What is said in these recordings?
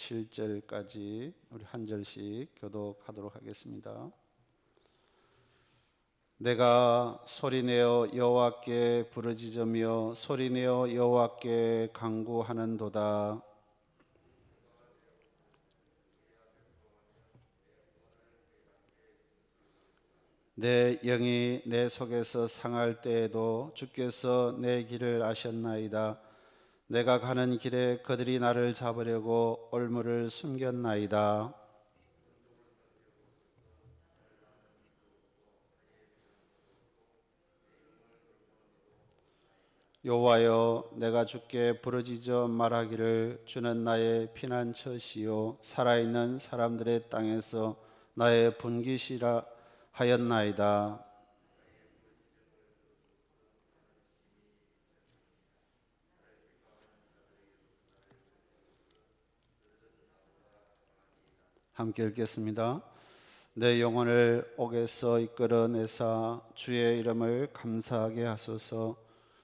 7절까지 우리 한 절씩 교독하도록 하겠습니다. 내가 소리내어 여호와께 부르짖으며 소리내어 여호와께 간구하는도다. 내 영이 내 속에서 상할 때에도 주께서 내 길을 아셨나이다. 내가 가는 길에 그들이 나를 잡으려고 올무를 숨겼나이다. 여호와여, 내가 주께 부르짖어 말하기를 주는 나의 피난처시요 살아있는 사람들의 땅에서 나의 분깃이라 하였나이다. 함께 읽겠습니다. 내 영혼을 옥에서 이끌어내사 주의 이름을 감사하게 하소서.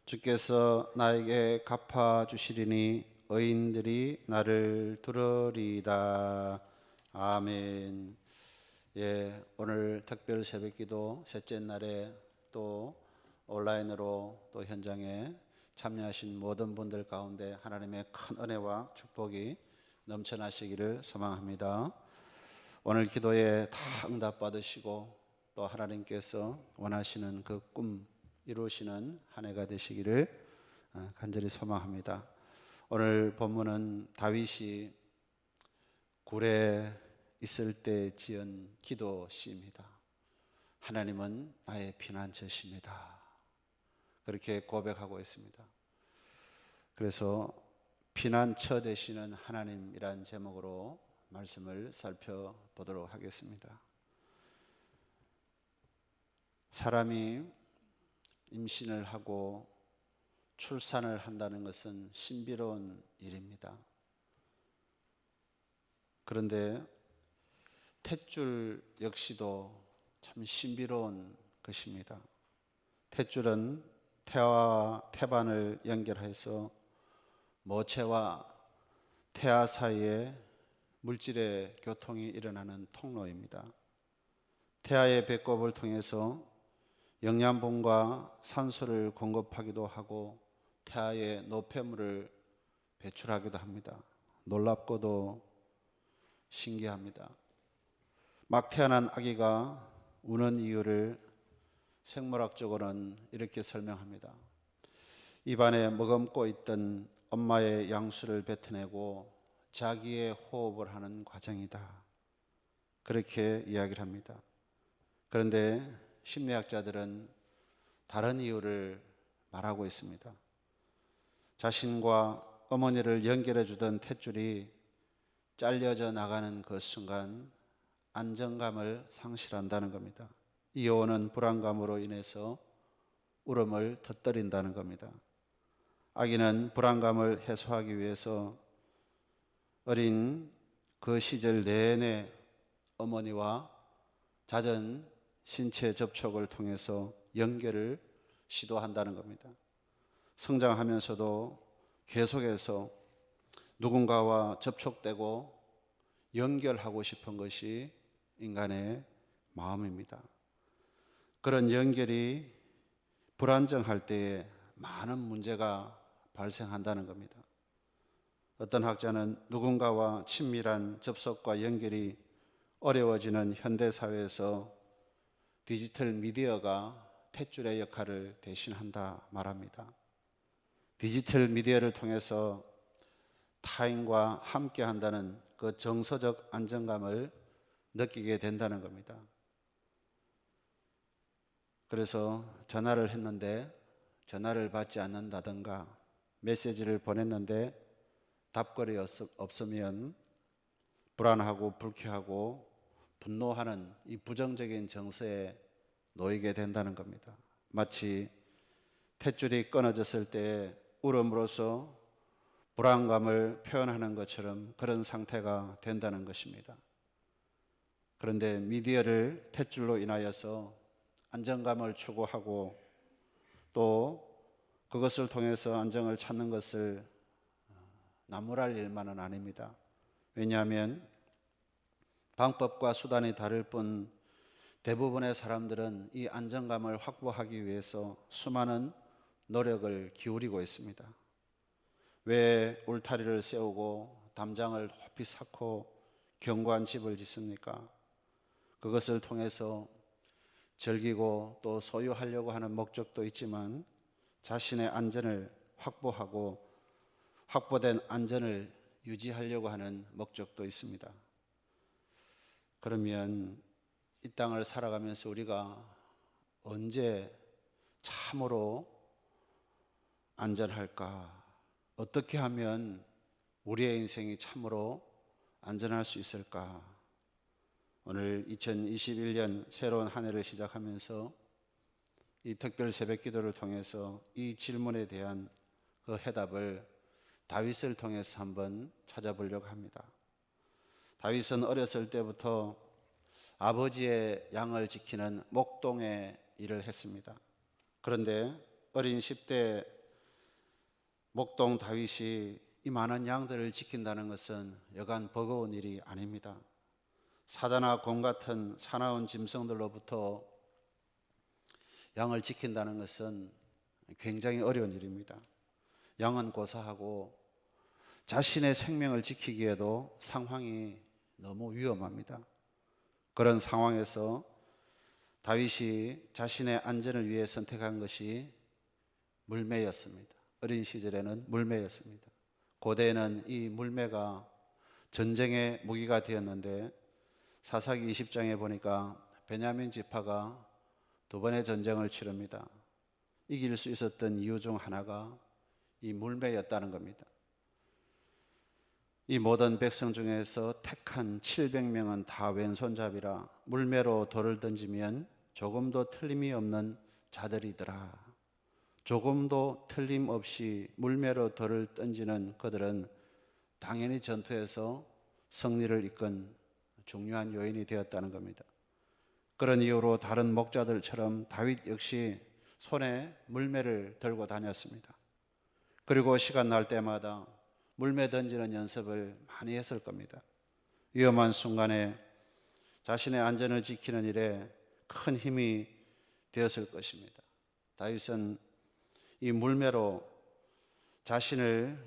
주께서 나에게 갚아주시리니 의인들이 나를 들으리이다. 아멘. 예, 오늘 특별 새벽기도 셋째 날에 또 온라인으로 또 현장에 참여하신 모든 분들 가운데 하나님의 큰 은혜와 축복이 넘쳐나시기를 소망합니다. 오늘 기도에 다 응답받으시고 또 하나님께서 원하시는 그 꿈 이루시는 한 해가 되시기를 간절히 소망합니다. 오늘 본문은 다윗이 굴에 있을 때 지은 기도 시입니다. 하나님은 나의 피난처십니다. 그렇게 고백하고 있습니다. 그래서 피난처 되시는 하나님이란 제목으로 말씀을 살펴보도록 하겠습니다. 사람이 임신을 하고 출산을 한다는 것은 신비로운 일입니다. 그런데 탯줄 역시도 참 신비로운 것입니다. 탯줄은 태아와 태반을 연결해서 모체와 태아 사이에 물질의 교통이 일어나는 통로입니다. 태아의 배꼽을 통해서 영양분과 산소를 공급하기도 하고 태아의 노폐물을 배출하기도 합니다. 놀랍고도 신기합니다. 막 태어난 아기가 우는 이유를 생물학적으로는 이렇게 설명합니다. 입안에 머금고 있던 엄마의 양수를 뱉어내고 자기의 호흡을 하는 과정이다. 그렇게 이야기를 합니다. 그런데 심리학자들은 다른 이유를 말하고 있습니다. 자신과 어머니를 연결해 주던 탯줄이 잘려져 나가는 그 순간 안정감을 상실한다는 겁니다. 이어오는 불안감으로 인해서 울음을 터뜨린다는 겁니다. 아기는 불안감을 해소하기 위해서 어린 그 시절 내내 어머니와 잦은 신체 접촉을 통해서 연결을 시도한다는 겁니다. 성장하면서도 계속해서 누군가와 접촉되고 연결하고 싶은 것이 인간의 마음입니다. 그런 연결이 불안정할 때에 많은 문제가 발생한다는 겁니다. 어떤 학자는 누군가와 친밀한 접속과 연결이 어려워지는 현대사회에서 디지털 미디어가 탯줄의 역할을 대신한다 말합니다. 디지털 미디어를 통해서 타인과 함께 한다는 그 정서적 안정감을 느끼게 된다는 겁니다. 그래서 전화를 했는데 전화를 받지 않는다든가 메시지를 보냈는데 답글이 없으면 불안하고 불쾌하고 분노하는 이 부정적인 정서에 놓이게 된다는 겁니다. 마치 탯줄이 끊어졌을 때 울음으로써 불안감을 표현하는 것처럼 그런 상태가 된다는 것입니다. 그런데 미디어를 탯줄로 인하여서 안정감을 추구하고 또 그것을 통해서 안정을 찾는 것을 나무랄 일만은 아닙니다. 왜냐하면 방법과 수단이 다를 뿐 대부분의 사람들은 이 안정감을 확보하기 위해서 수많은 노력을 기울이고 있습니다. 왜 울타리를 세우고 담장을 높이 쌓고 견고한 집을 짓습니까? 그것을 통해서 즐기고 또 소유하려고 하는 목적도 있지만 자신의 안전을 확보하고 확보된 안전을 유지하려고 하는 목적도 있습니다. 그러면 이 땅을 살아가면서 우리가 언제 참으로 안전할까? 어떻게 하면 우리의 인생이 참으로 안전할 수 있을까? 오늘 2021년 새로운 한 해를 시작하면서 이 특별 새벽 기도를 통해서 이 질문에 대한 그 해답을 다윗을 통해서 한번 찾아보려고 합니다. 다윗은 어렸을 때부터 아버지의 양을 지키는 목동의 일을 했습니다. 그런데 어린 10대 목동 다윗이 이 많은 양들을 지킨다는 것은 여간 버거운 일이 아닙니다. 사자나 곰 같은 사나운 짐승들로부터 양을 지킨다는 것은 굉장히 어려운 일입니다. 양은 고사하고 자신의 생명을 지키기에도 상황이 너무 위험합니다. 그런 상황에서 다윗이 자신의 안전을 위해 선택한 것이 물매였습니다. 어린 시절에는 물매였습니다. 고대에는 이 물매가 전쟁의 무기가 되었는데 사사기 20장에 보니까 베냐민 지파가 두 번의 전쟁을 치릅니다. 이길 수 있었던 이유 중 하나가 이 물매였다는 겁니다. 이 모든 백성 중에서 택한 700명은 다 왼손잡이라 물매로 돌을 던지면 조금도 틀림이 없는 자들이더라. 조금도 틀림없이 물매로 돌을 던지는 그들은 당연히 전투에서 승리를 이끈 중요한 요인이 되었다는 겁니다. 그런 이유로 다른 목자들처럼 다윗 역시 손에 물매를 들고 다녔습니다. 그리고 시간 날 때마다 물매 던지는 연습을 많이 했을 겁니다. 위험한 순간에 자신의 안전을 지키는 일에 큰 힘이 되었을 것입니다. 다윗은 이 물매로 자신을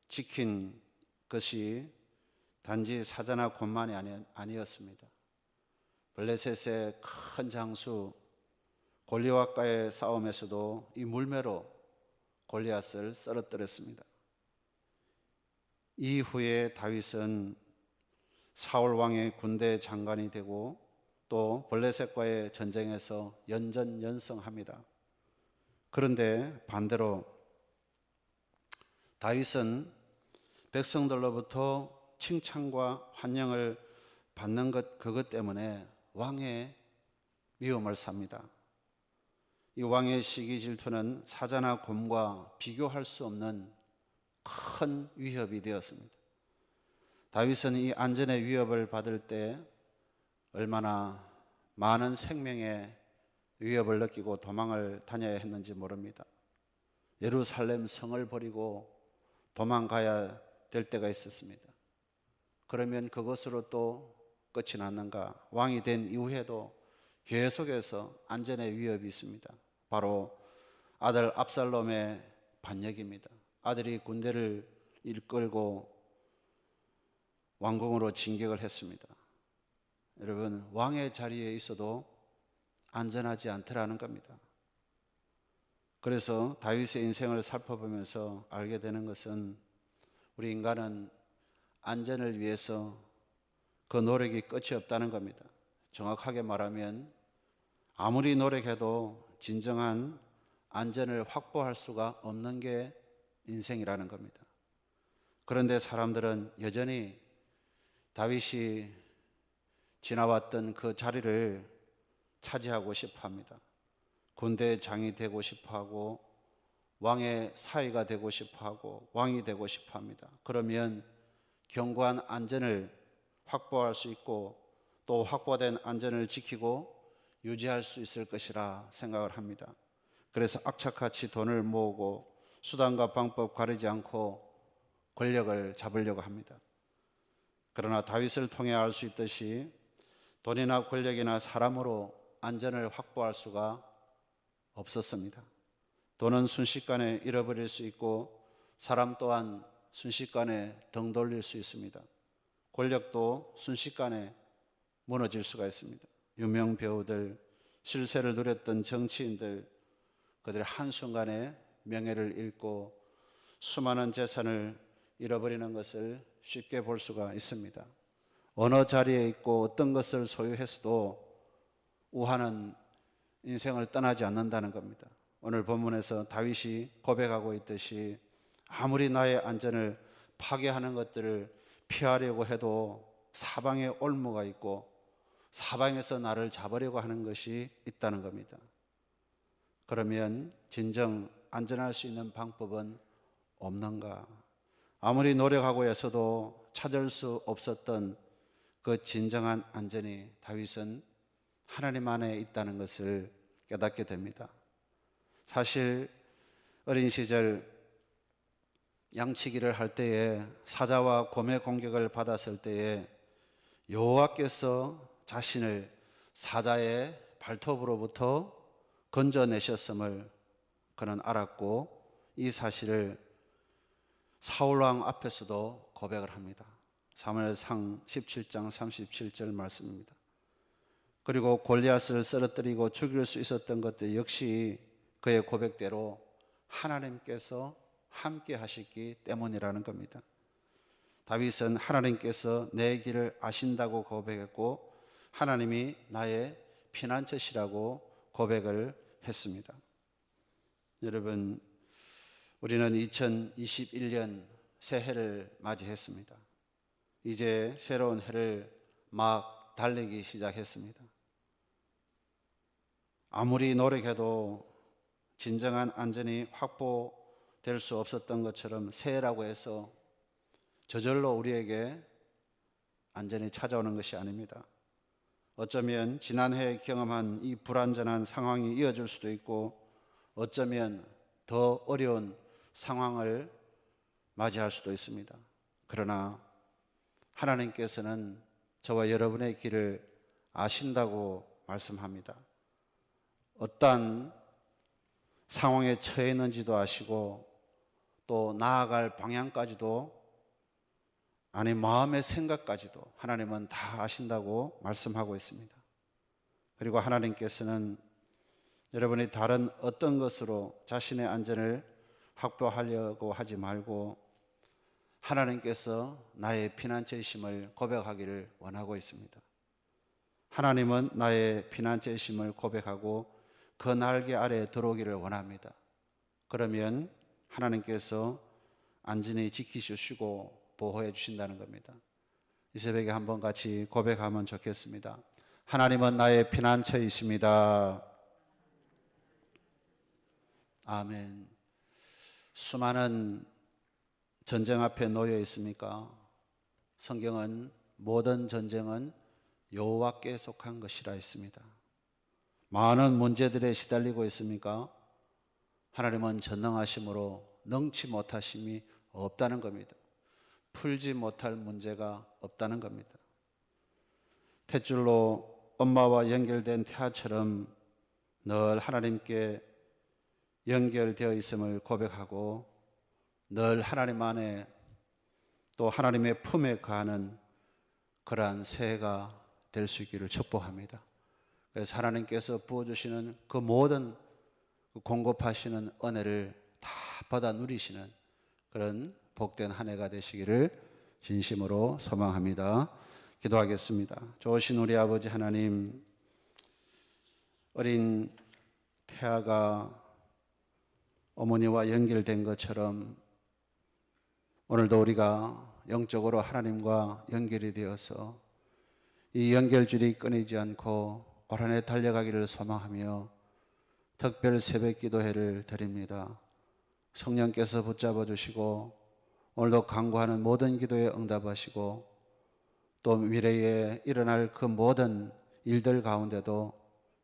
지킨 것이 단지 사자나 곰만이 아니었습니다. 블레셋의 큰 장수 골리앗과의 싸움에서도 이 물매로 골리앗을 쓰러뜨렸습니다. 이후에 다윗은 사울 왕의 군대 장관이 되고 또 블레셋과의 전쟁에서 연전연승합니다. 그런데 반대로 다윗은 백성들로부터 칭찬과 환영을 받는 그것 때문에 왕의 위험을 삽니다. 이 왕의 시기 질투는 사자나 곰과 비교할 수 없는 큰 위협이 되었습니다. 다윗은 이 안전의 위협을 받을 때 얼마나 많은 생명의 위협을 느끼고 도망을 다녀야 했는지 모릅니다. 예루살렘 성을 버리고 도망가야 될 때가 있었습니다. 그러면 그것으로 또 끝이 났는가? 왕이 된 이후에도 계속해서 안전의 위협이 있습니다. 바로 아들 압살롬의 반역입니다. 아들이 군대를 이끌고 왕궁으로 진격을 했습니다. 여러분, 왕의 자리에 있어도 안전하지 않더라는 겁니다. 그래서 다윗의 인생을 살펴보면서 알게 되는 것은 우리 인간은 안전을 위해서 그 노력이 끝이 없다는 겁니다. 정확하게 말하면 아무리 노력해도 진정한 안전을 확보할 수가 없는 게 인생이라는 겁니다. 그런데 사람들은 여전히 다윗이 지나왔던 그 자리를 차지하고 싶어 합니다. 군대의 장이 되고 싶어 하고 왕의 사위가 되고 싶어 하고 왕이 되고 싶어 합니다. 그러면 견고한 안전을 확보할 수 있고 또 확보된 안전을 지키고 유지할 수 있을 것이라 생각을 합니다. 그래서 악착같이 돈을 모으고 수단과 방법 가리지 않고 권력을 잡으려고 합니다. 그러나 다윗을 통해 알 수 있듯이 돈이나 권력이나 사람으로 안전을 확보할 수가 없었습니다. 돈은 순식간에 잃어버릴 수 있고 사람 또한 순식간에 등 돌릴 수 있습니다. 권력도 순식간에 무너질 수가 있습니다. 유명 배우들, 실세를 누렸던 정치인들, 그들의 한순간에 명예를 잃고 수많은 재산을 잃어버리는 것을 쉽게 볼 수가 있습니다. 어느 자리에 있고 어떤 것을 소유해서도 우하는 인생을 떠나지 않는다는 겁니다. 오늘 본문에서 다윗이 고백하고 있듯이 아무리 나의 안전을 파괴하는 것들을 피하려고 해도 사방에 올무가 있고 사방에서 나를 잡으려고 하는 것이 있다는 겁니다. 그러면 진정 안전할 수 있는 방법은 없는가? 아무리 노력하고 해서도 찾을 수 없었던 그 진정한 안전이 다윗은 하나님 안에 있다는 것을 깨닫게 됩니다. 사실 어린 시절 양치기를 할 때에 사자와 곰의 공격을 받았을 때에 여호와께서 자신을 사자의 발톱으로부터 건져내셨음을 그는 알았고 이 사실을 사울왕 앞에서도 고백을 합니다. 사무엘상 17장 37절 말씀입니다. 그리고 골리앗을 쓰러뜨리고 죽일 수 있었던 것들 역시 그의 고백대로 하나님께서 함께 하시기 때문이라는 겁니다. 다윗은 하나님께서 내 길을 아신다고 고백했고 하나님이 나의 피난처시라고 고백을 했습니다. 여러분, 우리는 2021년 새해를 맞이했습니다. 이제 새로운 해를 막 달리기 시작했습니다. 아무리 노력해도 진정한 안전이 확보될 수 없었던 것처럼 새해라고 해서 저절로 우리에게 안전이 찾아오는 것이 아닙니다. 어쩌면 지난해에 경험한 이 불안전한 상황이 이어질 수도 있고 어쩌면 더 어려운 상황을 맞이할 수도 있습니다. 그러나 하나님께서는 저와 여러분의 길을 아신다고 말씀합니다. 어떤 상황에 처해 있는지도 아시고 또 나아갈 방향까지도 아니 마음의 생각까지도 하나님은 다 아신다고 말씀하고 있습니다. 그리고 하나님께서는 여러분이 다른 어떤 것으로 자신의 안전을 확보하려고 하지 말고 하나님께서 나의 피난처이심을 고백하기를 원하고 있습니다. 하나님은 나의 피난처이심을 고백하고 그 날개 아래에 들어오기를 원합니다. 그러면 하나님께서 안전히 지키시고 보호해 주신다는 겁니다. 이 새벽에 한번 같이 고백하면 좋겠습니다. 하나님은 나의 피난처이십니다. 아멘. 수많은 전쟁 앞에 놓여 있습니까? 성경은 모든 전쟁은 여호와께 속한 것이라 했습니다. 많은 문제들에 시달리고 있습니까? 하나님은 전능하심으로 능치 못하심이 없다는 겁니다. 풀지 못할 문제가 없다는 겁니다. 탯줄로 엄마와 연결된 태아처럼 늘 하나님께 연결되어 있음을 고백하고 늘 하나님 안에 또 하나님의 품에 거하는 그러한 새해가 될 수 있기를 축복합니다. 그래서 하나님께서 부어주시는 그 모든 공급하시는 은혜를 다 받아 누리시는 그런 복된 한 해가 되시기를 진심으로 소망합니다. 기도하겠습니다. 좋으신 우리 아버지 하나님, 어린 태아가 어머니와 연결된 것처럼 오늘도 우리가 영적으로 하나님과 연결이 되어서 이 연결줄이 끊이지 않고 올 한 해 달려가기를 소망하며 특별 새벽 기도회를 드립니다. 성령께서 붙잡아 주시고 오늘도 간구하는 모든 기도에 응답하시고 또 미래에 일어날 그 모든 일들 가운데도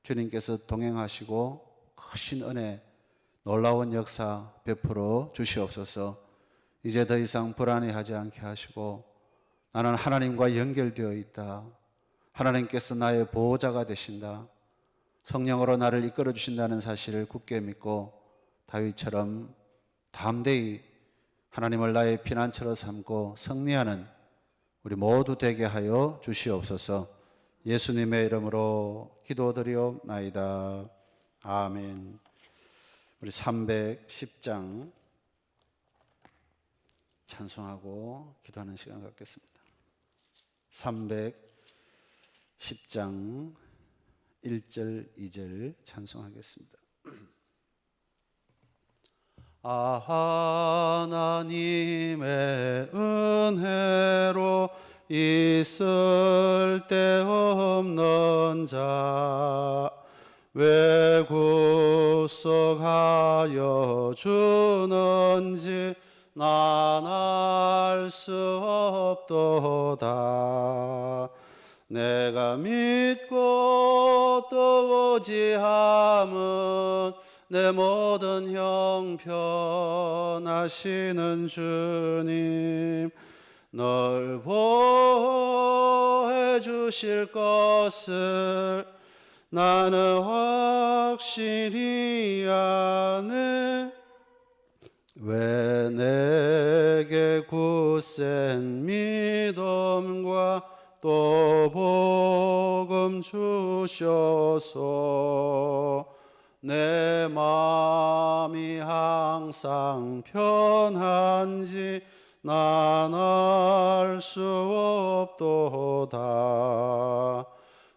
주님께서 동행하시고 크신 은혜, 놀라운 역사 베풀어 주시옵소서. 이제 더 이상 불안해하지 않게 하시고 나는 하나님과 연결되어 있다. 하나님께서 나의 보호자가 되신다. 성령으로 나를 이끌어 주신다는 사실을 굳게 믿고 다윗처럼 담대히 하나님을 나의 피난처로 삼고 승리하는 우리 모두 되게 하여 주시옵소서. 예수님의 이름으로 기도드리옵나이다. 아멘. 우리 310장 찬송하고 기도하는 시간 갖겠습니다. 310장 1절 2절 찬송하겠습니다. 하나님의 은혜로 있을 데 없는 자 왜 구속하여 주는지 난 알 수 없도다. 내가 믿고 또 의지함은 내 모든 형편하시는 주님, 널 보호해 주실 것을 나는 확실히 아네. 왜 내게 굳센 믿음과 또 복음 주셔서 내 마음이 항상 편한지 난 알 수 없도다.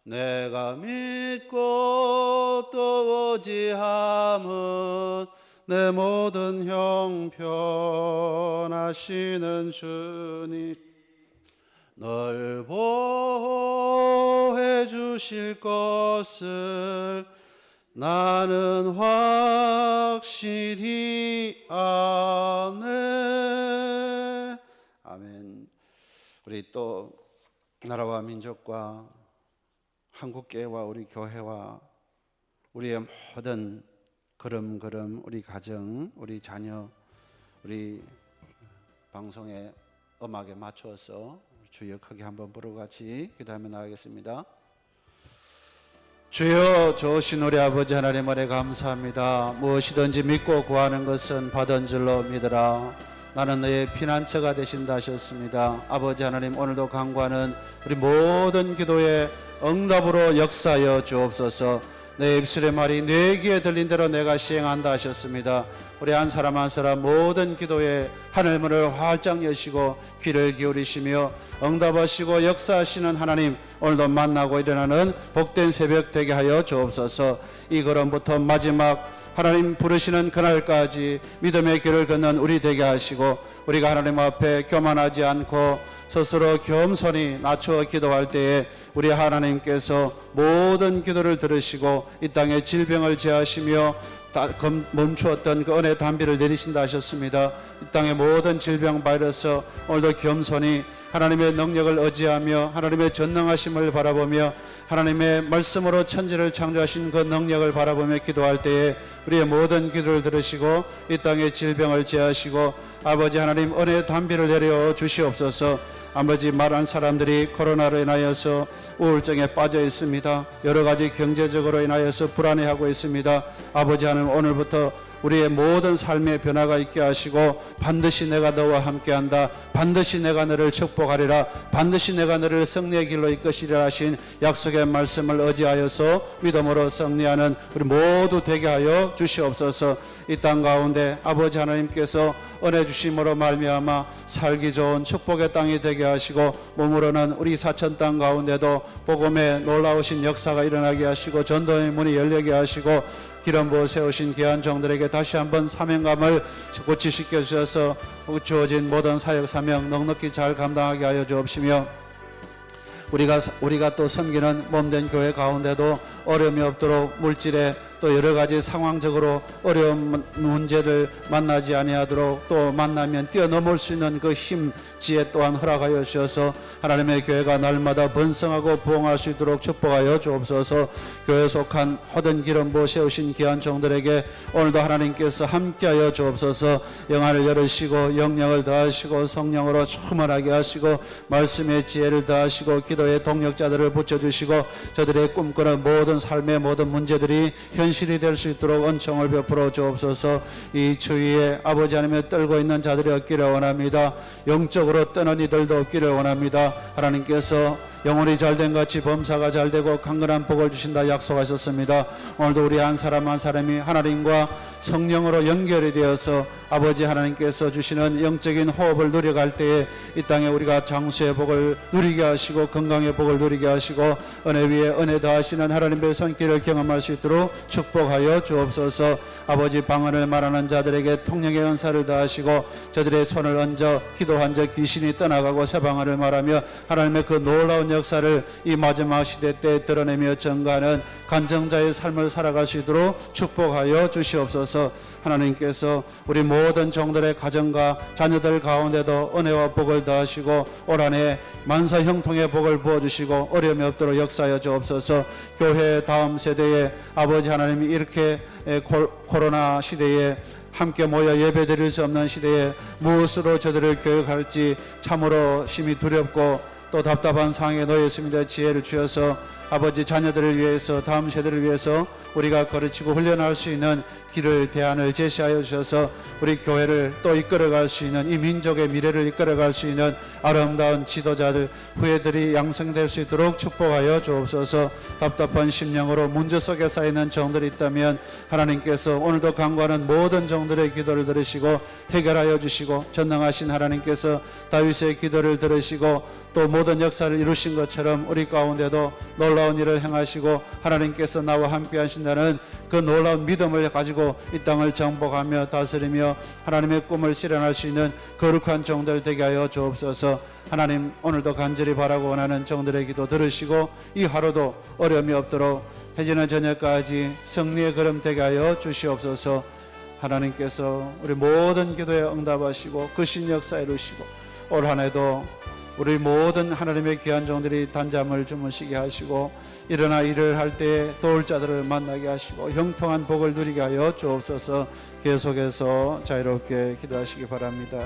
내가 믿고 또 의지함은 내 모든 형편하시는 주님, 널 보호해 주실 것을 나는 확실히 아네. 아멘. 우리 또 나라와 민족과 한국교회와 우리 교회와 우리의 모든 걸음걸음, 우리 가정, 우리 자녀, 우리 방송의 음악에 맞추어서 주역하게 한번 부르고 같이 기도하며 나가겠습니다. 주여, 좋으신 우리 아버지 하나님 은혜 감사합니다. 무엇이든지 믿고 구하는 것은 받은 줄로 믿으라. 나는 너의 피난처가 되신다 하셨습니다. 아버지 하나님, 오늘도 간구하는 우리 모든 기도에 응답으로 역사하여 주옵소서. 내 입술의 말이 내 귀에 들린 대로 내가 시행한다 하셨습니다. 우리 한 사람 한 사람 모든 기도에 하늘문을 활짝 여시고 귀를 기울이시며 응답하시고 역사하시는 하나님, 오늘도 만나고 일어나는 복된 새벽 되게 하여 주옵소서. 이 걸음부터 마지막 하나님 부르시는 그날까지 믿음의 길을 걷는 우리 되게 하시고, 우리가 하나님 앞에 교만하지 않고 스스로 겸손히 낮추어 기도할 때에 우리 하나님께서 모든 기도를 들으시고 이 땅의 질병을 제하시며 멈추었던 그 은혜 단비를 내리신다 하셨습니다. 이 땅의 모든 질병 바이러스 오늘도 겸손히 하나님의 능력을 의지하며 하나님의 전능하심을 바라보며 하나님의 말씀으로 천지를 창조하신 그 능력을 바라보며 기도할 때에 우리의 모든 기도를 들으시고 이 땅의 질병을 제하시고 아버지 하나님 은혜의 단비를 내려 주시옵소서. 아버지, 많은 사람들이 코로나로 인하여서 우울증에 빠져 있습니다. 여러 가지 경제적으로 인하여서 불안해하고 있습니다. 아버지 하나님, 오늘부터 우리의 모든 삶의 변화가 있게 하시고 반드시 내가 너와 함께한다, 반드시 내가 너를 축복하리라, 반드시 내가 너를 승리의 길로 이끄시리라 하신 약속의 말씀을 의지하여서 믿음으로 승리하는 우리 모두 되게 하여 주시옵소서. 이 땅 가운데 아버지 하나님께서 은혜 주심으로 말미암아 살기 좋은 축복의 땅이 되게 하시고 머무르는 우리 사천 땅 가운데도 복음의 놀라우신 역사가 일어나게 하시고 전도의 문이 열리게 하시고 기름 부어 세우신 귀한 종들에게 다시 한번 사명감을 고치시켜 주셔서 주어진 모든 사역 사명 넉넉히 잘 감당하게 하여 주옵시며, 우리가 또 섬기는 몸된 교회 가운데도 어려움이 없도록 물질의 또 여러 가지 상황적으로 어려운 문제를 만나지 아니하도록 또 만나면 뛰어넘을 수 있는 그 힘, 지혜 또한 허락하여 주셔서 하나님의 교회가 날마다 번성하고 부흥할 수 있도록 축복하여 주옵소서. 교회에 속한 모든 기름부 세우신 귀한 종들에게 오늘도 하나님께서 함께하여 주옵소서. 영안을 열으시고 영령을 더하시고 성령으로 충만하게 하시고 말씀의 지혜를 더하시고 기도의 동력자들을 붙여주시고 저들의 꿈꾸는 모든 삶의 모든 문제들이 현실이 될 수 있도록 은총을 베풀어 주옵소서. 이 주위에 아버지 하나님의 떨고 있는 자들이 없기를 원합니다. 영적으로 떠는 이들도 없기를 원합니다. 하나님께서 영혼이 잘된 같이 범사가 잘되고 강건한 복을 주신다 약속하셨습니다. 오늘도 우리 한 사람 한 사람이 하나님과 성령으로 연결이 되어서 아버지 하나님께서 주시는 영적인 호흡을 누려갈 때에 이 땅에 우리가 장수의 복을 누리게 하시고 건강의 복을 누리게 하시고 은혜 위에 은혜 더하시는 하나님의 손길을 경험할 수 있도록 축복하여 주옵소서. 아버지 방언을 말하는 자들에게 통령의 은사를 더하시고 저들의 손을 얹어 기도한 자 귀신이 떠나가고 새 방언을 말하며 하나님의 그 놀라운 역사를 이 마지막 시대 때 드러내며 전가하는 간증자의 삶을 살아갈 수 있도록 축복하여 주시옵소서. 하나님께서 우리 모든 종들의 가정과 자녀들 가운데도 은혜와 복을 더하시고 올 한해 만사 형통의 복을 부어주시고 어려움이 없도록 역사하여 주옵소서. 교회 다음 세대에 아버지 하나님이 이렇게 코로나 시대에 함께 모여 예배드릴 수 없는 시대에 무엇으로 저들을 교육할지 참으로 심히 두렵고 또 답답한 상황에 놓여 있습니다. 지혜를 주셔서 아버지 자녀들을 위해서 다음 세대를 위해서 우리가 가르치고 훈련할 수 있는 길을 대안을 제시하여 주셔서 우리 교회를 또 이끌어갈 수 있는 이 민족의 미래를 이끌어갈 수 있는 아름다운 지도자들 후예들이 양성될 수 있도록 축복하여 주옵소서. 답답한 심령으로 문제 속에 쌓이는 종들이 있다면 하나님께서 오늘도 간구하는 모든 종들의 기도를 들으시고 해결하여 주시고 전능하신 하나님께서 다윗의 기도를 들으시고 또 모든 역사를 이루신 것처럼 우리 가운데도 놀라운 일을 행하시고 하나님께서 나와 함께 하신다는 그 놀라운 믿음을 가지고 이 땅을 정복하며 다스리며 하나님의 꿈을 실현할 수 있는 거룩한 종들 되게 하여 주옵소서. 하나님 오늘도 간절히 바라고 원하는 종들의 기도 들으시고 이 하루도 어려움이 없도록 해지는 저녁까지 승리의 걸음 되게 하여 주시옵소서. 하나님께서 우리 모든 기도에 응답하시고 그 신 역사 이루시고 올 한 해도 우리 모든 하나님의 귀한 종들이 단잠을 주무시게 하시고 일어나 일을 할 때에 도울 자들을 만나게 하시고 형통한 복을 누리게 하여 주옵소서. 계속해서 자유롭게 기도하시기 바랍니다.